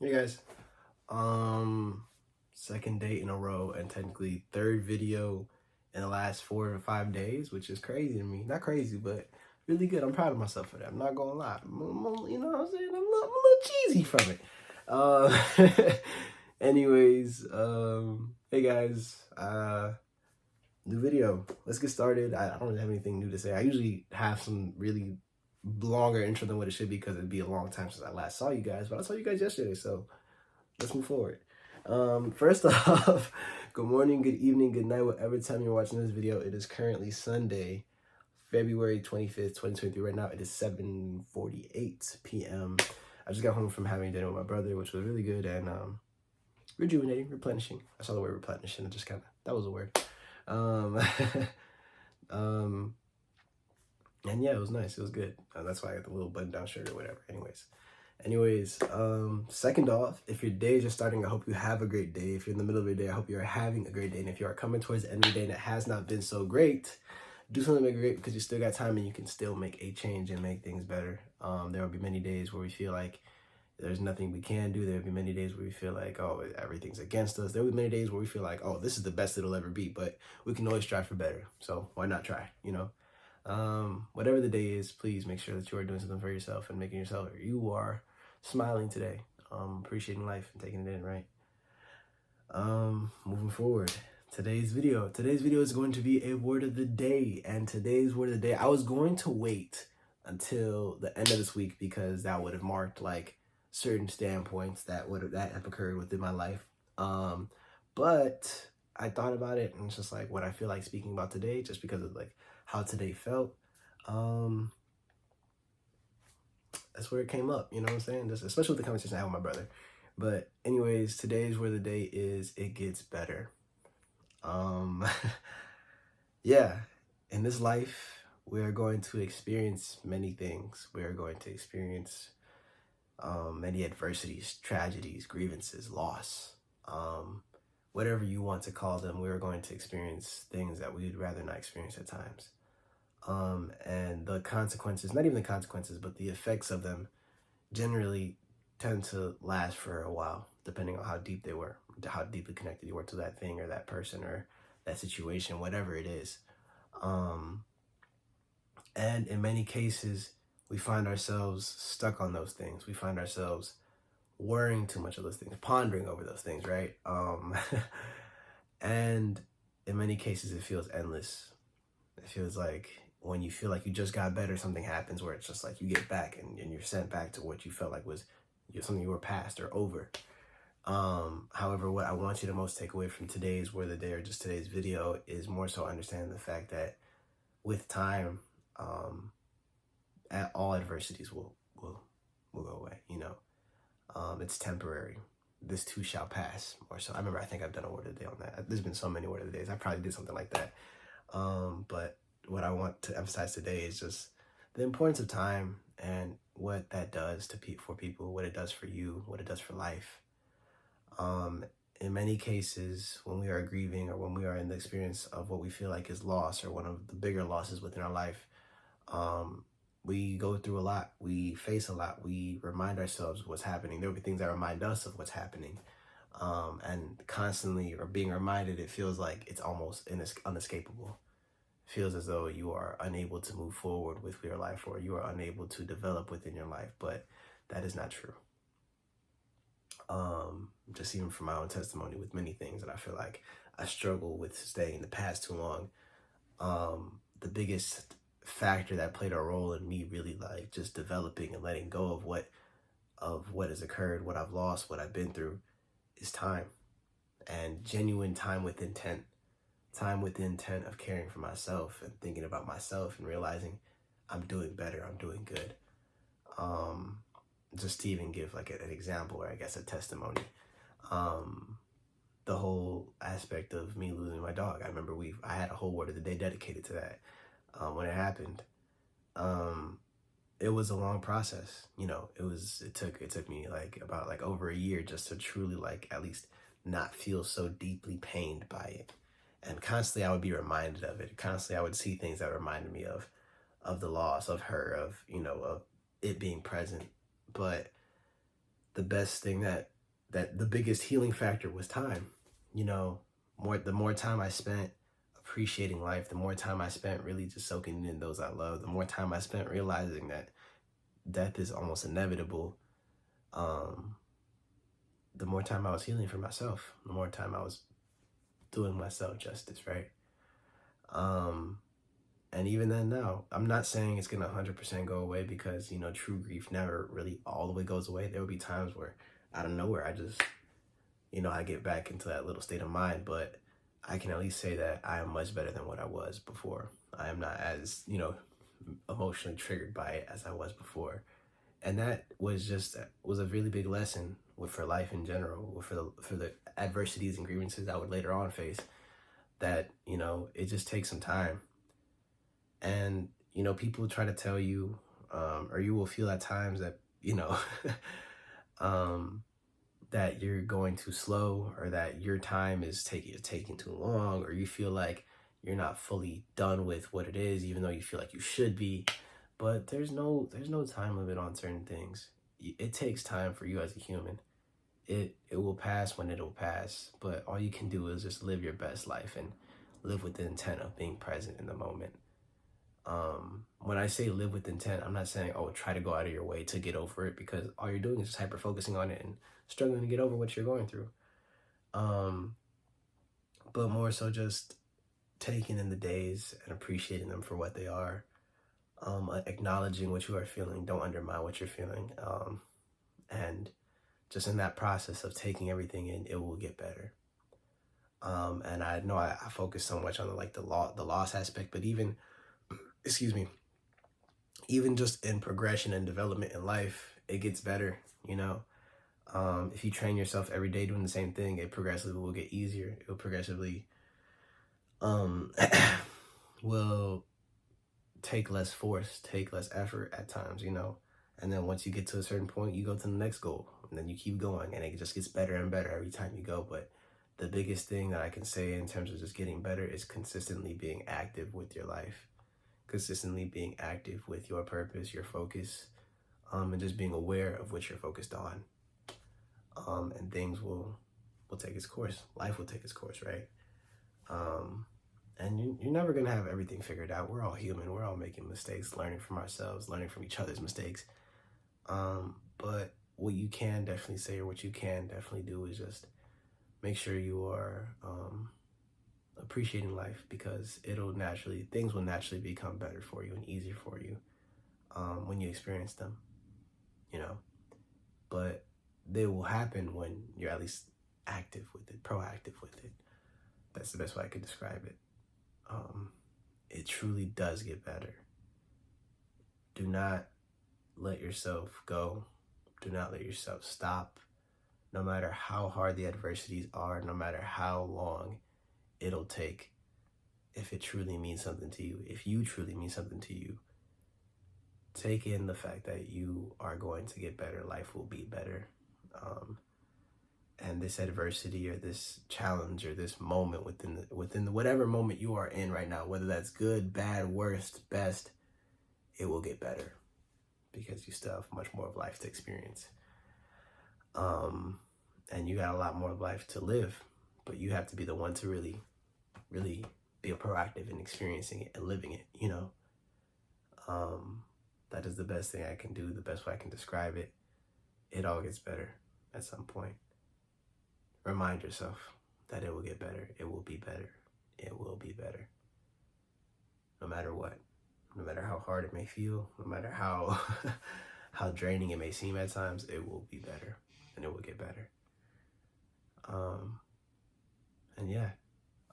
Hey guys, second date in a row and technically third video in the last 4 or 5 days, which is crazy to me. Not crazy, but really good. I'm proud of myself for that. I'm not gonna lie. You know what I'm saying? I'm a little cheesy from it. Anyways, hey guys, new video. Let's get started. I don't really have anything new to say. I usually have some really longer intro than what it should be because it'd be a long time since I last saw you guys, but I saw you guys yesterday, so let's move forward. First off, good morning, good evening, good night, whatever time you're watching this video. It is currently Sunday, February 25th, 2023. Right now, it is 7:48 p.m. I just got home from having dinner with my brother, which was really good and rejuvenating, replenishing. I saw the word replenishing. It just kind of, that was a word. Um, um, and yeah, it was nice. It was good. That's why I got the little button-down shirt or whatever. Anyways, second off, if your day is just starting, I hope you have a great day. If you're in the middle of your day, I hope you're having a great day. And if you are coming towards the end of the day and it has not been so great, do something to make it great because you still got time and you can still make a change and make things better. There will be many days where we feel like there's nothing we can do. There will be many days where we feel like, oh, everything's against us. There will be many days where we feel like, oh, this is the best it'll ever be, but we can always strive for better. So why not try, you know? Whatever the day is, please make sure that you are doing something for yourself and making yourself, you are smiling today, appreciating life and taking it in, right? Moving forward, today's video is going to be a word of the day, and today's word of the day, I was going to wait until the end of this week because that would have marked like certain standpoints that have occurred within my life. But I thought about it and it's just like what I feel like speaking about today, just because of like how today felt. That's where it came up, you know what I'm saying? Just, especially with the conversation I had with my brother. But anyways, today's where the day is, it gets better. Yeah, in this life, we are going to experience many things. We are going to experience many adversities, tragedies, grievances, loss, whatever you want to call them. We are going to experience things that we'd rather not experience at times. And the consequences, not even the consequences, but the effects of them generally tend to last for a while, depending on how deep they were, how deeply connected you were to that thing or that person or that situation, whatever it is. And in many cases, we find ourselves stuck on those things. We find ourselves worrying too much of those things, pondering over those things, right? And in many cases, it feels endless. It feels like when you feel like you just got better, something happens where it's just like you get back and you're sent back to what you felt like was something you were past or over. However, what I want you to most take away from today's word of the day or just today's video is more so understanding the fact that with time, all adversities will go away. You know, it's temporary. This too shall pass. Or so. I remember. I think I've done a word of the day on that. There's been so many word of the days. I probably did something like that. But what I want to emphasize today is just the importance of time and what that does for people, what it does for you, what it does for life. In many cases, when we are grieving or when we are in the experience of what we feel like is loss or one of the bigger losses within our life, we go through a lot. We face a lot. We remind ourselves of what's happening. There will be things that remind us of what's happening. And constantly or being reminded, it feels like it's almost unescapable. It feels as though you are unable to move forward with your life or you are unable to develop within your life, but that is not true. Just even from my own testimony with many things that I feel like I struggle with staying in the past too long. The biggest factor that played a role in me really like just developing and letting go of what has occurred, what I've lost, what I've been through is time and genuine time with intent of caring for myself and thinking about myself and realizing I'm doing better, I'm doing good. Just to even give like an example or I guess a testimony, the whole aspect of me losing my dog. I remember I had a whole word of the day dedicated to that. When it happened, it was a long process. You know, it took me about over a year just to truly at least not feel so deeply pained by it. And constantly I would be reminded of it. Constantly I would see things that reminded me of the loss, of her, of it being present. But the best thing that the biggest healing factor was time. You know, the more time I spent appreciating life, the more time I spent really just soaking in those I love, the more time I spent realizing that death is almost inevitable, um, the more time I was healing for myself, the more time I was doing myself justice, right? Um, and even then now, I'm not saying it's gonna 100% go away, because, you know, true grief never really all the way goes away. There will be times where out of nowhere, I just, you know, I get back into that little state of mind, but I can at least say that I am much better than what I was before. I am not as, you know, emotionally triggered by it as I was before. And that was a really big lesson for life in general, for the adversities and grievances I would later on face, that, you know, it just takes some time. And, you know, people try to tell you, or you will feel at times that, you know, um, that you're going too slow, or that your time is taking too long, or you feel like you're not fully done with what it is, even though you feel like you should be. But there's no time limit on certain things. It takes time for you as a human. It will pass when it'll pass, but all you can do is just live your best life and live with the intent of being present in the moment. When I say live with intent, I'm not saying, oh, try to go out of your way to get over it, because all you're doing is just hyper focusing on it and struggling to get over what you're going through. Um, but more so just taking in the days and appreciating them for what they are. Acknowledging what you are feeling. Don't undermine what you're feeling. And just in that process of taking everything in, it will get better. And I know I focus so much on the loss aspect, but even, excuse me, even just in progression and development in life, it gets better, you know. If you train yourself every day doing the same thing, it progressively will get easier. It will progressively um, will take less force, take less effort at times, you know. And then once you get to a certain point, you go to the next goal, and then you keep going, and it just gets better and better every time you go. But the biggest thing that I can say in terms of just getting better is consistently being active with your life, consistently being active with your purpose, your focus, and just being aware of what you're focused on. And things will take its course. Life will take its course, right? And you're never gonna have everything figured out. We're all human. We're all making mistakes, learning from ourselves, learning from each other's mistakes. But what you can definitely say, or what you can definitely do, is just make sure you are appreciating life, because things will naturally become better for you and easier for you when you experience them, you know. But they will happen when you're at least active with it, proactive with it. That's the best way I could describe it. It truly does get better. Do not let yourself go. Do not let yourself stop. No matter how hard the adversities are, no matter how long it'll take, if it truly means something to you, if you truly mean something to you, take in the fact that you are going to get better. Life will be better. And this adversity, or this challenge, or this moment within the whatever moment you are in right now, whether that's good, bad, worst, best, it will get better, because you still have much more of life to experience. And you got a lot more of life to live, but you have to be the one to really, really be proactive in experiencing it and living it, you know. That is the best thing I can do, the best way I can describe it. It all gets better at some point. Remind yourself that it will get better. It will be better. It will be better. No matter what. No matter how hard it may feel, no matter how how draining it may seem at times, it will be better, and it will get better. And yeah,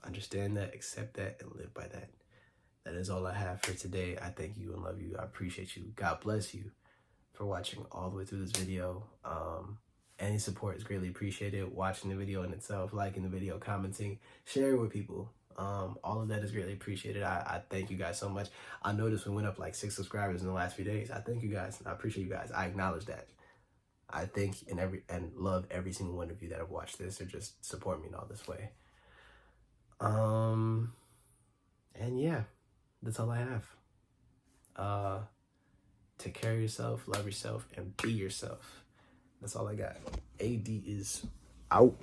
understand that, accept that, and live by that. That is all I have for today. I thank you and love you. I appreciate you. God bless you for watching all the way through this video. Any support is greatly appreciated. Watching the video in itself, liking the video, commenting, sharing with people. All of that is greatly appreciated. I thank you guys so much. I noticed we went up like 6 subscribers in the last few days. I thank you guys. I appreciate you guys. I acknowledge that. I thank and love every single one of you that have watched this or just support me in all this way. And yeah, that's all I have. Take care of yourself, love yourself, and be yourself. That's all I got. AD is out.